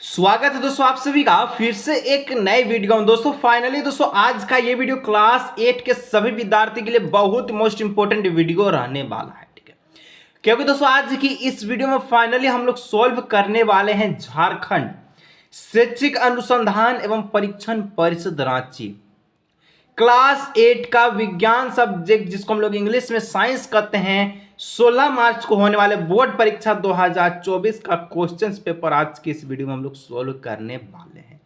स्वागत है दोस्तों आप सभी का फिर से एक नए वीडियो में। दोस्तों फाइनली दोस्तों आज का ये वीडियो क्लास 8 के सभी विद्यार्थी के लिए बहुत मोस्ट इंपोर्टेंट वीडियो रहने वाला है, ठीक है। क्योंकि दोस्तों आज की इस वीडियो में फाइनली हम लोग सॉल्व करने वाले हैं झारखंड शैक्षिक अनुसंधान एवं परीक्षण परिषद रांची क्लास 8 का विज्ञान सब्जेक्ट जिसको हम लोग इंग्लिश में साइंस कहते हैं 16 मार्च को होने वाले बोर्ड परीक्षा 2024 का क्वेश्चन पेपर आज की इस वीडियो में हम लोग सोल्व करने वाले हैं।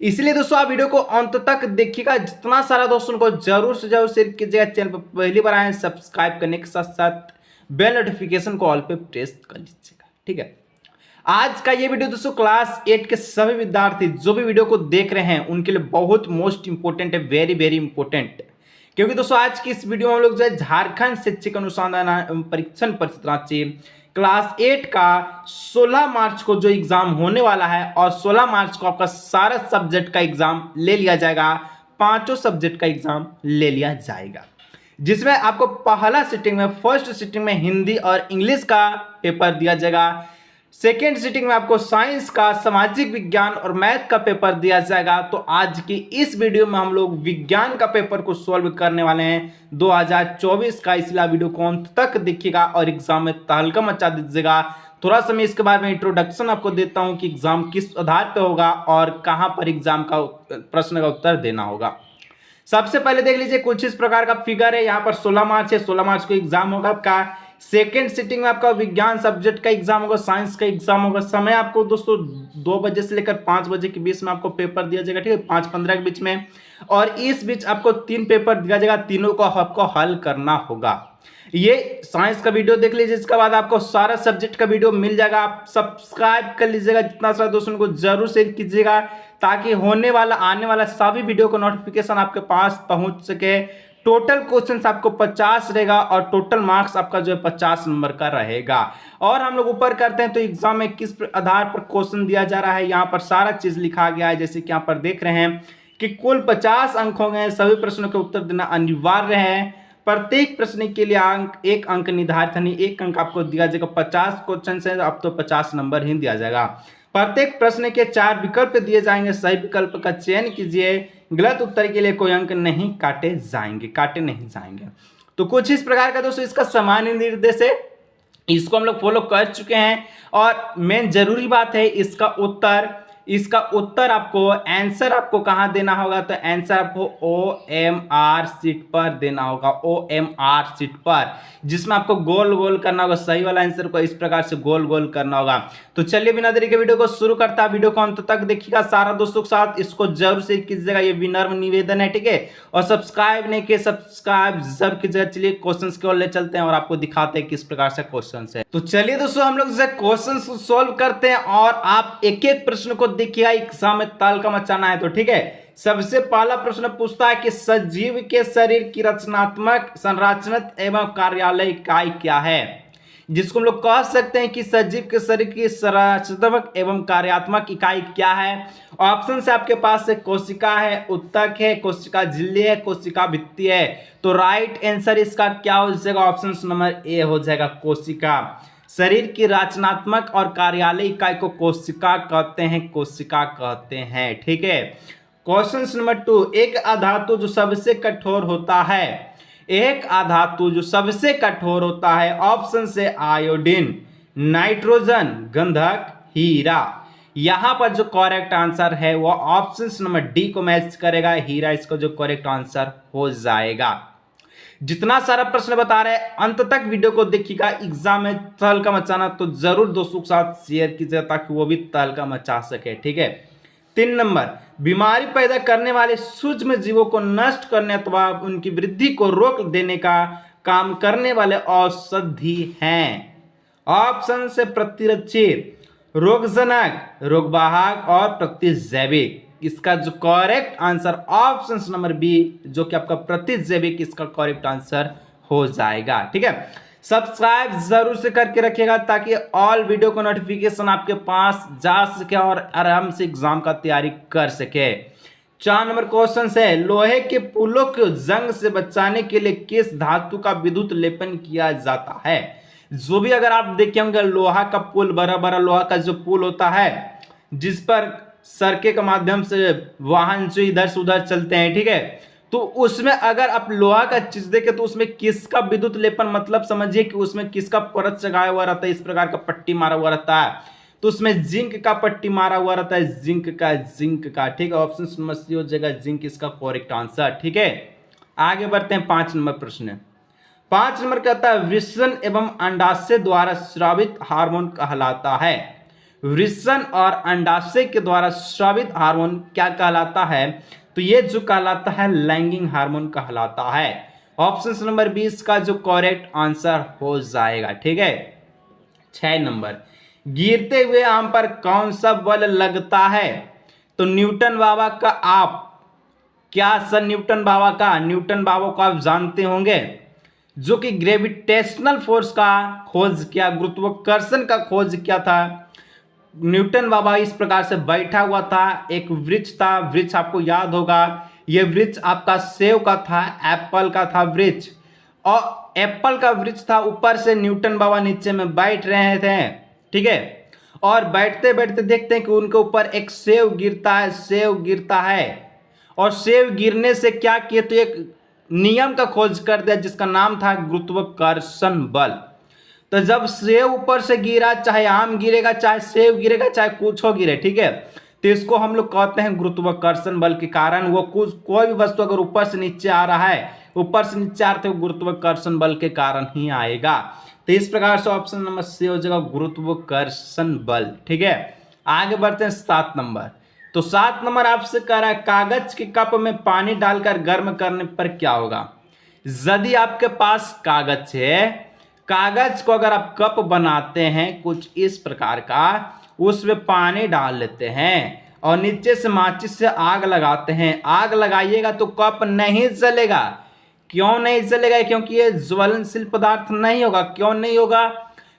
इसलिए दोस्तों आप वीडियो को अंत तक देखिएगा। जितना सारा दोस्तों को जरूर से जरूर शेयर कीजिएगा। चैनल पर पहली बार आए सब्सक्राइब करने के साथ साथ बेल नोटिफिकेशन को ऑल पे प्रेस कर लीजिएगा, ठीक है। आज का ये वीडियो दोस्तों क्लास 8 के सभी विद्यार्थी जो भी वीडियो को देख रहे हैं उनके लिए बहुत मोस्ट इंपोर्टेंट है, वेरी वेरी इंपोर्टेंट। क्योंकि दोस्तों आज की इस वीडियो में हम लोग जो है झारखंड शैक्षिक अनुसंधान एवं परीक्षण परिषद रांची क्लास 8 का 16 मार्च को जो एग्जाम होने वाला है और 16 मार्च को आपका सारा सब्जेक्ट का एग्जाम ले लिया जाएगा, पांचों सब्जेक्ट का एग्जाम ले लिया जाएगा, जिसमें आपको पहला सिटिंग में फर्स्ट सिटिंग में हिंदी और इंग्लिश का पेपर दिया जाएगा। सेकेंड सिटिंग में आपको साइंस का, सामाजिक विज्ञान और मैथ का पेपर दिया जाएगा। तो आज की इस वीडियो में हम लोग विज्ञान का पेपर को सॉल्व करने वाले हैं 2024 का, इसलिए वीडियो को अंत तक देखिएगा और एग्जाम में तहलका मचा दीजिएगा। थोड़ा सा मैं इसके बारे में इंट्रोडक्शन आपको देता हूं कि एग्जाम किस आधार पर होगा और कहां पर एग्जाम का प्रश्न का उत्तर देना होगा। सबसे पहले देख लीजिए कुछ इस प्रकार का फिगर है। यहाँ पर 16 मार्च है, 16 मार्च को एग्जाम होगा आपका। सेकेंड सिटिंग में आपका विज्ञान सब्जेक्ट का एग्जाम होगा, साइंस का एग्जाम होगा। समय आपको दोस्तों 2 बजे से लेकर 5 बजे के बीच में आपको पेपर दिया जाएगा, ठीक है, 5:15 के बीच में। और इस बीच आपको 3 पेपर दिया जाएगा, तीनों को आपको हल करना होगा। ये साइंस का वीडियो देख लीजिए, इसके बाद आपको सारा सब्जेक्ट का वीडियो मिल जाएगा। आप सब्सक्राइब कर लीजिएगा, जितना सारा दोस्तों को जरूर शेयर कीजिएगा ताकि होने वाला आने वाला सभी वीडियो का नोटिफिकेशन आपके पास पहुंच सके। टोटल क्वेश्चंस आपको 50 रहेगा और टोटल मार्क्स आपका जो है 50 नंबर का रहेगा। और हम लोग ऊपर करते हैं तो एग्जाम में किस आधार पर क्वेश्चन दिया जा रहा है, यहाँ पर सारा चीज लिखा गया है। जैसे कि यहाँ पर देख रहे हैं कि कुल 50 अंक हो गए, सभी प्रश्नों के उत्तर देना अनिवार्य है। प्रत्येक प्रश्न के लिए एक अंक निर्धारित है, एक अंक आपको दिया जाएगा। 50 क्वेश्चन है, अब तो 50 नंबर ही दिया जाएगा। प्रत्येक प्रश्न के 4 विकल्प दिए जाएंगे, सही विकल्प का चयन कीजिए। गलत उत्तर के लिए कोई अंक नहीं काटे नहीं जाएंगे। तो कुछ इस प्रकार का दोस्तों इसका सामान्य निर्देश है, इसको हम लोग फॉलो कर चुके हैं। और मेन जरूरी बात है इसका उत्तर आपको आंसर आपको कहाँ देना होगा, तो आंसर आपको OMR शीट पर देना होगा, OMR शीट पर, जिसमें आपको गोल गोल करना होगा। सही वाला आंसर को इस प्रकार से गोल गोल करना होगा। तो चलिए बिना देरी के वीडियो को शुरू करता है। वीडियो को अंत तक देखिएगा सारा दोस्तों के साथ, इसको जरूर से कीजिएगा, ये विनम्र निवेदन है, ठीक है। और सब्सक्राइब नहीं किए सब्सक्राइब जरूर कीजिएगा। चलिए क्वेश्चन की ओर ले चलते हैं और आपको दिखाते हैं किस प्रकार से क्वेश्चन है। तो चलिए दोस्तों हम लोग क्वेश्चन सोल्व करते हैं और आप एक एक प्रश्न को देखिएगा, एग्जाम में तहलका मचाना है। तो ठीक है, सबसे पहला प्रश्न पूछता है कि सजीव के शरीर की रचनात्मक, संरचनात्मक एवं कार्यालय इकाई क्या है, जिसको हम लोग कह सकते हैं कि सजीव के शरीर की संरचनात्मक एवं कार्यात्मक इकाई क्या है। ऑप्शन से आपके पास है कोशिका है, उत्तक है, कोशिका झिल्ली है, कोशिका भित्ति है। तो राइट आंसर इसका क्या हो जाएगा, ऑप्शन नंबर ए हो जाएगा, कोशिका। शरीर की रचनात्मक और कार्यालय इकाई को कोशिका कहते हैं, ठीक है। क्वेश्चन नंबर 2, एक अधातु जो सबसे कठोर होता है, ऑप्शन से आयोडीन, नाइट्रोजन, गंधक, हीरा। यहां पर जो करेक्ट आंसर है वो ऑप्शन नंबर डी को मैच करेगा, हीरा इसका जो करेक्ट आंसर हो जाएगा। जितना सारा प्रश्न बता रहे हैं अंत तक वीडियो को देखिएगा। एग्जाम में तहलका मचाना तो जरूर दोस्तों के साथ शेयर कीजिए ताकि वो भी तहलका मचा सके, ठीक है। 3 नंबर, बीमारी पैदा करने वाले सूक्ष्म जीवों को नष्ट करने अथवा उनकी वृद्धि को रोक देने का काम करने वाले औषधि हैं। ऑप्शन से प्रतिरक्षी, रोगजनक, रोगवाहक और प्रतिजैविक। इसका जो correct answer option number B जो कि आपका प्रतिजैविक इसका करेक्ट आंसर हो जाएगा, ठीक है। सब्सक्राइब जरूर से करके रखिएगा ताकि ऑल वीडियो का नोटिफिकेशन आपके पास जा सके और आराम से एग्जाम का तैयारी कर सके। 4 नंबर क्वेश्चन है, लोहे के पुलों को जंग से बचाने के लिए किस धातु का विद्युत लेपन किया जाता है। जो भी अगर आप देखे होंगे लोहा का पुल, बड़ा बड़ा लोहा का जो पुल होता है जिस पर सड़के के माध्यम से वाहन जो इधर से उधर चलते हैं, ठीक है। तो उसमें अगर आप लोहा का चीज देखें तो उसमें किसका विद्युत लेपन, मतलब समझिए कि उसमें किसका परत चढ़ाया हुआ रहता है, इस प्रकार का पट्टी मारा हुआ रहता है। तो उसमें जिंक का पट्टी मारा हुआ रहता है, जिंक का, ठीक है। ऑप्शन नंबर सी हो जाएगा, जिंक इसका करेक्ट आंसर, ठीक है। आगे बढ़ते हैं 5 नंबर प्रश्न। 5 नंबर कहता है वृषण एवं अंडाशय द्वारा स्रावित हार्मोन कहलाता है। वृषण और अंडाशय के द्वारा स्रावित हार्मोन क्या कहलाता है? तो ये जो कहलाता है लैंगिंग हार्मोन कहलाता है। ऑप्शन नंबर 20 का जो करेक्ट आंसर हो जाएगा, ठीक है। 6 नंबर, गिरते हुए आम पर कौन सा बल लगता है? तो न्यूटन बाबा का, आप क्या सर न्यूटन बाबा को आप जानते होंगे, जो कि ग्रेविटेशनल फोर्स का खोज किया, गुरुत्वाकर्षण का खोज किया था। न्यूटन बाबा इस प्रकार से बैठा हुआ था, एक वृक्ष था, वृक्ष आपको याद होगा, यह वृक्ष आपका सेव का था, एप्पल का था वृक्ष, और एप्पल का वृक्ष था, ऊपर से न्यूटन बाबा नीचे में बैठ रहे थे, ठीक है। और बैठते बैठते देखते हैं कि उनके ऊपर एक सेव गिरता है, और सेव गिरने से क्या किए, तो एक नियम का खोज कर दिया जिसका नाम था गुरुत्वाकर्षण बल। तो जब सेव ऊपर से गिरा, चाहे आम गिरेगा, चाहे सेव गिरेगा, चाहे कुछ हो गिरे, ठीक है, तो इसको हम लोग कहते हैं गुरुत्वाकर्षण बल के कारण। वो कोई भी वस्तु अगर ऊपर से नीचे आ रहा है, ऊपर से नीचे आ रहा है, तो गुरुत्वाकर्षण बल के कारण ही आएगा। तो इस प्रकार से ऑप्शन नंबर सी हो जाएगा गुरुत्वाकर्षण बल, ठीक है। आगे बढ़ते हैं 7 नंबर। तो 7 नंबर आपसे कह रहा है कागज के कप में पानी डालकर गर्म करने पर क्या होगा? यदि आपके पास कागज है, कागज को अगर आप कप बनाते हैं कुछ इस प्रकार का, उसमें पानी डाल लेते हैं और नीचे से माचिस से आग लगाते हैं, आग लगाइएगा तो कप नहीं जलेगा। क्यों नहीं जलेगा? क्योंकि ये ज्वलनशील पदार्थ नहीं होगा। क्यों नहीं होगा?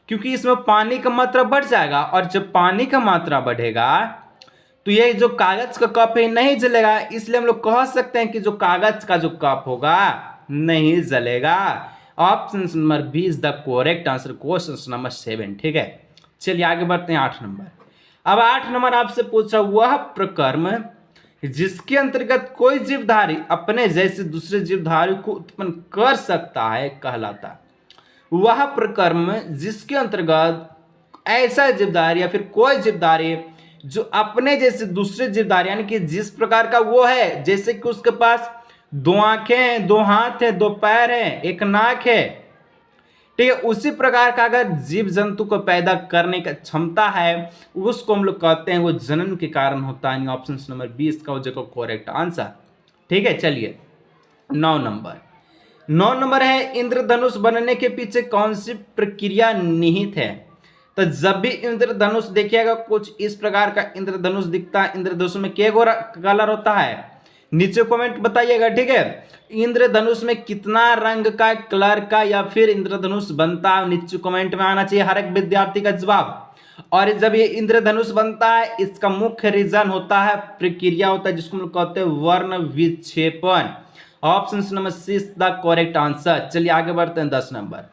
क्योंकि इसमें पानी का मात्रा बढ़ जाएगा, और जब पानी का मात्रा बढ़ेगा तो ये जो कागज का कप है नहीं जलेगा। इसलिए हम लोग कह सकते हैं कि जो कागज का जो कप होगा नहीं जलेगा। Option number B is the correct answer, question number 7, ठीक है। चलिए आगे बढ़ते हैं 8 नंबर। अब 8 नंबर आपसे पूछा, वह प्रकर्म जिसके अंतर्गत कोई जीवधारी अपने जैसे दूसरे जीवधारी को उत्पन्न कर सकता है कहलाता। वह प्रकर्म जिसके अंतर्गत ऐसा जीवधारी या फिर कोई जीवधारी जो अपने जैसे दूसरे जीवधारी, यानी कि जिस प्रकार का वो है, जैसे कि उसके पास 2 आंखें हैं, 2 हाथ हैं, 2 पैर हैं, एक नाक है, ठीक है, उसी प्रकार का अगर जीव जंतु को पैदा करने का क्षमता है, उसको हम लोग कहते हैं वो जनन के कारण होता है। ऑप्शन नंबर 20 का हो जाएगा करेक्ट आंसर, ठीक है। चलिए 9 नंबर है इंद्रधनुष बनने के पीछे कौन सी प्रक्रिया निहित है? तो जब भी इंद्रधनुष देखिएगा कुछ इस प्रकार का इंद्रधनुष दिखता है। इंद्रधनुष में क्या कलर होता है? नीचे कमेंट बताइएगा, ठीक है। इंद्रधनुष में कितना रंग का, कलर का, या फिर इंद्रधनुष बनता है, नीचे कमेंट में आना चाहिए हर एक विद्यार्थी का जवाब। और जब ये इंद्रधनुष बनता है, इसका मुख्य रीजन होता है, प्रक्रिया होता है, जिसको हम लोग कहते हैं वर्ण विक्षेपण। Option number C is the correct answer. चलिए आगे बढ़ते हैं 10 नंबर।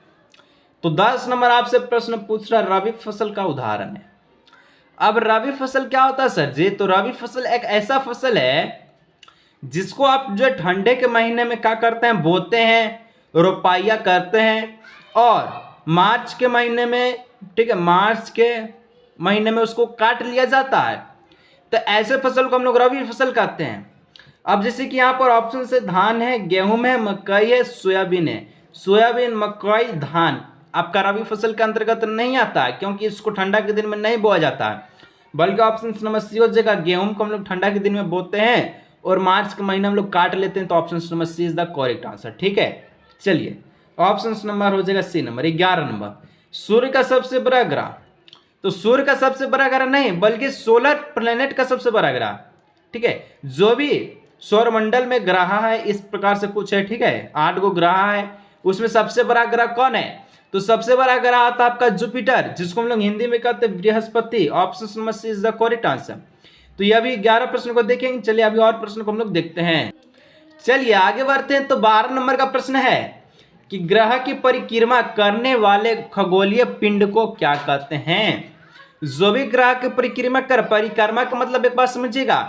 तो 10 नंबर आपसे प्रश्न पूछ रहा रबी फसल का उदाहरण है। अब रबी फसल क्या होता है सर जी? तो रबी फसल एक ऐसा फसल है जिसको आप जो ठंडे के महीने में क्या करते हैं, बोते हैं, रोपाइया करते हैं, और मार्च के महीने में, ठीक है, मार्च के महीने में उसको काट लिया जाता है। तो ऐसे फसल को हम लोग रबी फसल कहते हैं। अब जैसे कि यहाँ पर ऑप्शन से धान है, गेहूं है, मकई है, सोयाबीन है। सोयाबीन, मकई, धान आपका रबी फसल के अंतर्गत नहीं आता है, क्योंकि इसको ठंडा के दिन में नहीं बोया जाता है, बल्कि ऑप्शन नंबर सी हो जाएगा। गेहूं को हम लोग ठंडा के दिन में बोते हैं और मार्च के महीने हम लोग काट लेते हैं। तो option number C is the correct answer, ठीक है। चलिए ऑप्शन नंबर हो जाएगा सी नंबर। 11 नंबर, सूर्य का सबसे बड़ा ग्रह। तो सूर्य का सबसे बड़ा ग्रह नहीं, बल्कि सोलर प्लेनेट का सबसे बड़ा ग्रह, ठीक है। जो भी सौरमंडल में ग्रह है इस प्रकार से कुछ है, ठीक है, 8 गो ग्रह है, उसमें सबसे बड़ा ग्रह कौन है? तो सबसे बड़ा ग्रह आता है आपका जुपिटर, जिसको हम लोग हिंदी में कहते हैं Brihaspati. Option number C is the correct answer. तो ये अभी 11 प्रश्न को देखेंगे। चलिए अभी और प्रश्न को हम लोग देखते हैं। चलिए आगे बढ़ते हैं। तो 12 नंबर का प्रश्न है कि ग्रह की परिक्रमा करने वाले खगोलीय पिंड को क्या कहते हैं? जो भी ग्रह की परिक्रमा कर, परिक्रमा का मतलब एक बात समझिएगा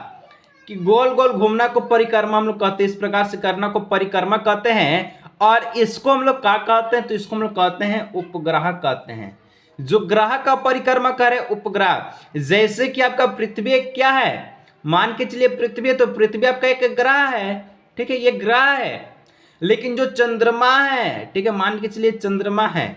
कि गोल गोल घूमना को परिक्रमा हम लोग कहते हैं, इस प्रकार से करना को परिक्रमा कहते हैं। और इसको हम लोग क्या कहते हैं, तो इसको हम लोग कहते हैं उपग्रह कहते हैं। जो ग्रह का परिक्रमा करे उपग्रह, जैसे कि आपका पृथ्वी एक क्या है, मान के चलिए पृथ्वी है, तो पृथ्वी आपका एक ग्रह है, ठीक है, ये ग्रह है। लेकिन जो चंद्रमा है, ठीक है, मान के चलिए चंद्रमा है,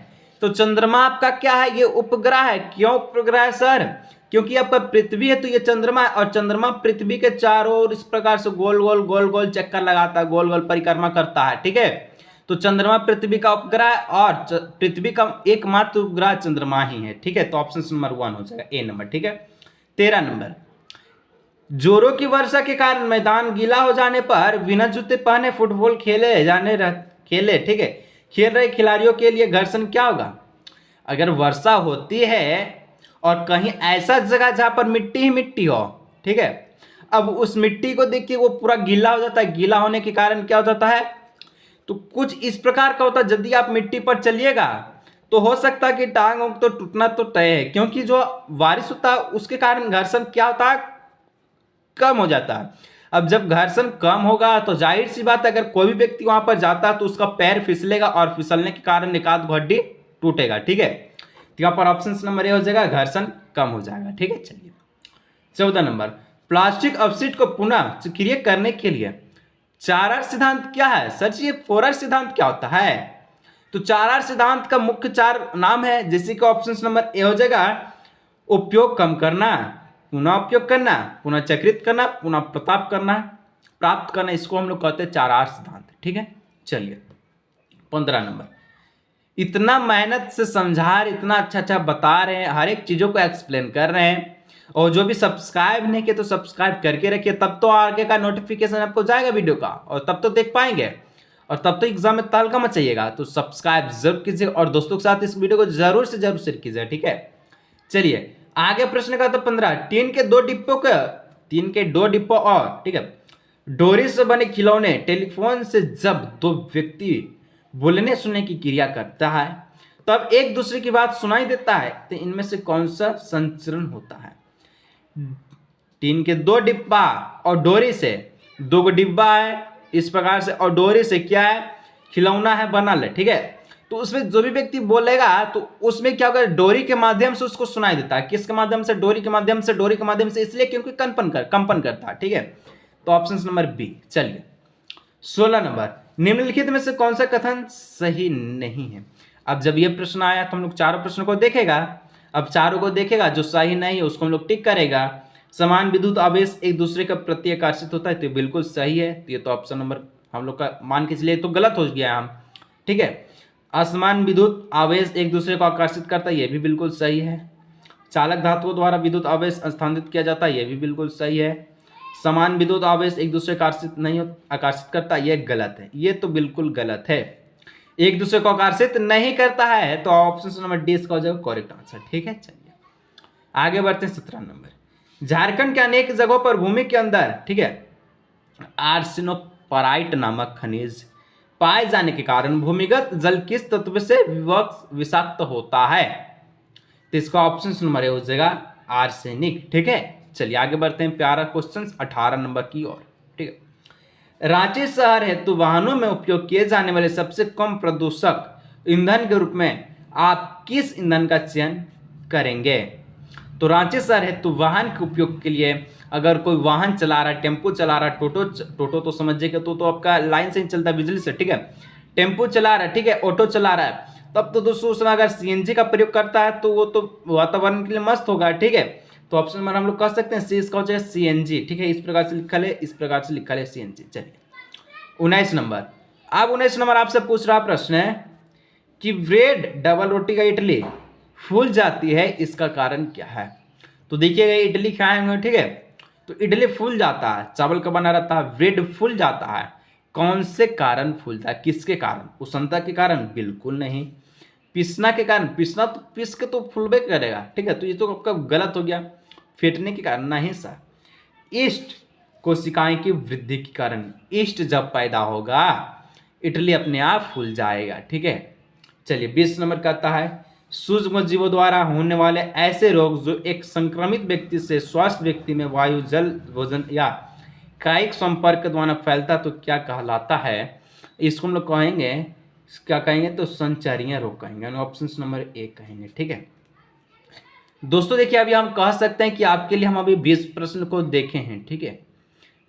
तो चंद्रमा आपका क्या है, ये उपग्रह है। क्यों उपग्रह है सर, क्योंकि आपका पृथ्वी है तो ये चंद्रमा है, और चंद्रमा पृथ्वी के चारों ओर इस प्रकार से गोल गोल चक्कर लगाता है, गोल गोल परिक्रमा करता है, ठीक है। तो चंद्रमा पृथ्वी का उपग्रह है, और पृथ्वी का एकमात्र उपग्रह चंद्रमा ही है, ठीक है। तो ऑप्शन नंबर 1 हो जाएगा, ए नंबर, ठीक है। 13 नंबर, जोरों की वर्षा के कारण मैदान गीला हो जाने पर बिना जूते पहने फुटबॉल खेले, ठीक है, खेल रहे खिलाड़ियों के लिए घर्षण क्या होगा। अगर वर्षा होती है और कहीं ऐसा जगह जहां पर मिट्टी ही मिट्टी हो, ठीक है, अब उस मिट्टी को देखिए वो पूरा गीला हो जाता है, गीला होने के कारण क्या हो जाता है, तो कुछ इस प्रकार का होता है, यदि आप मिट्टी पर चलिएगा तो हो सकता है कि टांग उंग तो टूटना तो तय है, क्योंकि जो बारिश होता है उसके कारण घर्षण क्या होता है, कम हो जाता है। अब जब घर्षण कम होगा तो जाहिर सी बात है, अगर कोई भी व्यक्ति वहां पर जाता है तो उसका पैर फिसलेगा, और फिसलने के कारण एक आध हड्डी टूटेगा, ठीक है। तो यहाँ पर ऑप्शन नंबर ए हो जाएगा, घर्षण कम हो जाएगा, ठीक है। चलिए 14 नंबर, प्लास्टिक अपशिष्ट को पुनः सक्रिय करने के लिए 4R सिद्धांत क्या है। सर ये 4R सिद्धांत क्या होता है, तो 4R सिद्धांत का मुख्य 4 नाम है, जैसे कि ऑप्शन नंबर ए हो जाएगा, उपयोग कम करना, पुनः उपयोग करना, पुनः चक्रित करना, पुनः प्राप्त करना, इसको हम लोग कहते हैं 4R सिद्धांत, ठीक है। चलिए 15 नंबर, इतना मेहनत से समझा रहे, इतना अच्छा बता रहे हैं, हर एक चीजों को एक्सप्लेन कर रहे हैं, और जो भी सब्सक्राइब नहीं किए तो सब्सक्राइब करके रखिए, तब तो आगे का नोटिफिकेशन आपको जाएगा वीडियो का, और तब तो देख पाएंगे, और तब तो एग्जाम में तहलका मचाइएगा। तो सब्सक्राइब जरूर कीजिए, और दोस्तों के साथ इस वीडियो को जरूर से जरूर शेयर कीजिए, ठीक है। चलिए आगे प्रश्न का था 15, टीन के दो डिब्बों और, ठीक है, डोरी से बने खिलौने टेलीफोन से जब दो व्यक्ति बोलने सुनने की क्रिया करता है तब एक दूसरे की बात सुनाई देता है, तो इनमें से कौन सा संचरण होता है। टीन के 2 डिब्बा और डोरी से, 2 डिब्बा है इस प्रकार से, और डोरी से क्या है, खिलौना है बना ले, ठीक है। तो उसमें जो भी व्यक्ति बोलेगा तो उसमें क्या होगा, डोरी के माध्यम से उसको सुनाई देता है। किसके माध्यम से, डोरी के माध्यम से, इसलिए क्योंकि कंपन करता है, ठीक है। तो ऑप्शन नंबर बी। चलिए 16 नंबर, निम्नलिखित में से कौन सा कथन सही नहीं है। अब जब ये प्रश्न आया तो हम लोग चारों प्रश्नों को देखेगा, अब चारों को देखेगा, जो सही नहीं है उसको हम लोग टिक करेगा। समान विद्युत आवेश एक दूसरे का प्रति आकर्षित होता है, तो बिल्कुल सही है, तो ये तो ऑप्शन नंबर हम लोग का मान के चलिए तो गलत हो गया हम, ठीक है। असमान विद्युत आवेश एक दूसरे को आकर्षित करता है, ये भी बिल्कुल सही है। चालक धातुओं द्वारा विद्युत आवेश स्थानांतरित किया जाता है, ये भी बिल्कुल सही है। समान विद्युत आवेश एक दूसरे को आकर्षित करता, ये गलत है, ये तो बिल्कुल गलत है। एक दूसरे को आकर्षित नहीं करता है, तो ऑप्शन नंबर डी इसका हो जाएगा करेक्ट आंसर, ठीक है। चलिए आगे बढ़ते हैं 17 नंबर, झारखंड के अनेक जगहों पर भूमि के अंदर, ठीक है, आर्सेनोपाइट नामक खनिज पाए जाने के कारण भूमिगत जल किस तत्व से विषाक्त होता है, तो इसका ऑप्शन नंबर ए हो जाएगा आर्सेनिक, ठीक है। चलिए आगे बढ़ते हैं, प्यारा क्वेश्चन 18 नंबर की ओर, ठीक है। रांची शहर हेतु वाहनों में उपयोग किए जाने वाले सबसे कम प्रदूषक ईंधन के रूप में आप किस ईंधन का चयन करेंगे। तो रांची शहर हेतु वाहन के उपयोग के लिए अगर कोई वाहन चला रहा है, टेम्पो चला रहा है, टोटो तो समझिएगा, तो आपका लाइन से ही चलता है बिजली से, ठीक है। टेम्पो चला रहा है, ठीक है, ऑटो चला रहा है, तब तो दोस्तों उसमें अगर सीएनजी का प्रयोग करता है तो वो तो वातावरण के लिए मस्त होगा, ठीक है। तो ऑप्शन नंबर हम लोग कह सकते हैं सी इसका हो जाएगा सीएनजी, ठीक है। इस प्रकार से लिखा ले, इस प्रकार से लिखा ले सीएनजी। चलिए 19 नंबर, अब 19 नंबर आपसे पूछ रहा प्रश्न है कि ब्रेड डबल रोटी का इडली फूल जाती है, इसका कारण क्या है। तो देखिएगा इडली खाएंगे, ठीक है, तो इडली फूल जाता है, चावल का बना रहता है, ब्रेड फूल जाता है, कौन से कारण फूलता है, किसके कारण, उष्णता के कारण, बिल्कुल नहीं। पिसना के कारण, पिसना तो पिस के तो फूलबे करेगा, ठीक है, तो ये तो आपका गलत हो गया। फेंटने के कारण, नहीं सर। ईस्ट कोशिकाएं की वृद्धि के कारण, ईस्ट जब पैदा होगा इडली अपने आप फूल जाएगा, ठीक है। चलिए 20 नंबर कहता है, सूक्ष्म जीवों द्वारा होने वाले ऐसे रोग जो एक संक्रमित व्यक्ति से स्वस्थ व्यक्ति में वायु, जल, भोजन या कायिक संपर्क द्वारा फैलता तो क्या कहलाता है? इसको हम लोग कहेंगे, क्या कहेंगे तो संचारीय रोग कहेंगे, ऑप्शन नंबर ए कहेंगे। ठीक है दोस्तों, देखिए अभी हम कह सकते हैं कि आपके लिए हम अभी 20 प्रश्न को देखे हैं। ठीक है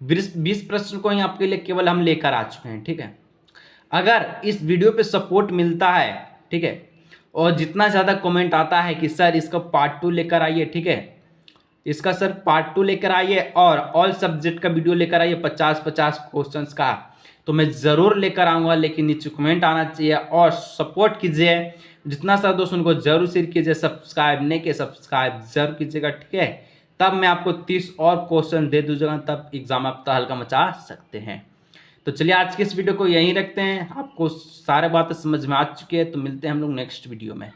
20 प्रश्न को ही आपके लिए केवल हम लेकर आ चुके हैं। ठीक है अगर इस वीडियो पे सपोर्ट मिलता है, ठीक है, और जितना ज़्यादा कमेंट आता है कि सर इसका पार्ट 2 लेकर आइए, ठीक है, इसका सर पार्ट 2 लेकर आइए और ऑल सब्जेक्ट का वीडियो लेकर आइए 50-50 क्वेश्चंस का, तो मैं ज़रूर लेकर आऊँगा। लेकिन नीचे कमेंट आना चाहिए और सपोर्ट कीजिए। जितना सारा दोस्त उनको जरूर शेयर कीजिए, सब्सक्राइब नहीं किए सब्सक्राइब जरूर कीजिएगा। ठीक है तब मैं आपको 30 और क्वेश्चन दे दूँगा, तब एग्जाम आप हल्का मचा सकते हैं। तो चलिए आज के इस वीडियो को यहीं रखते हैं। आपको सारे बातें समझ में आ चुकी है, तो मिलते हैं हम लोग नेक्स्ट वीडियो में।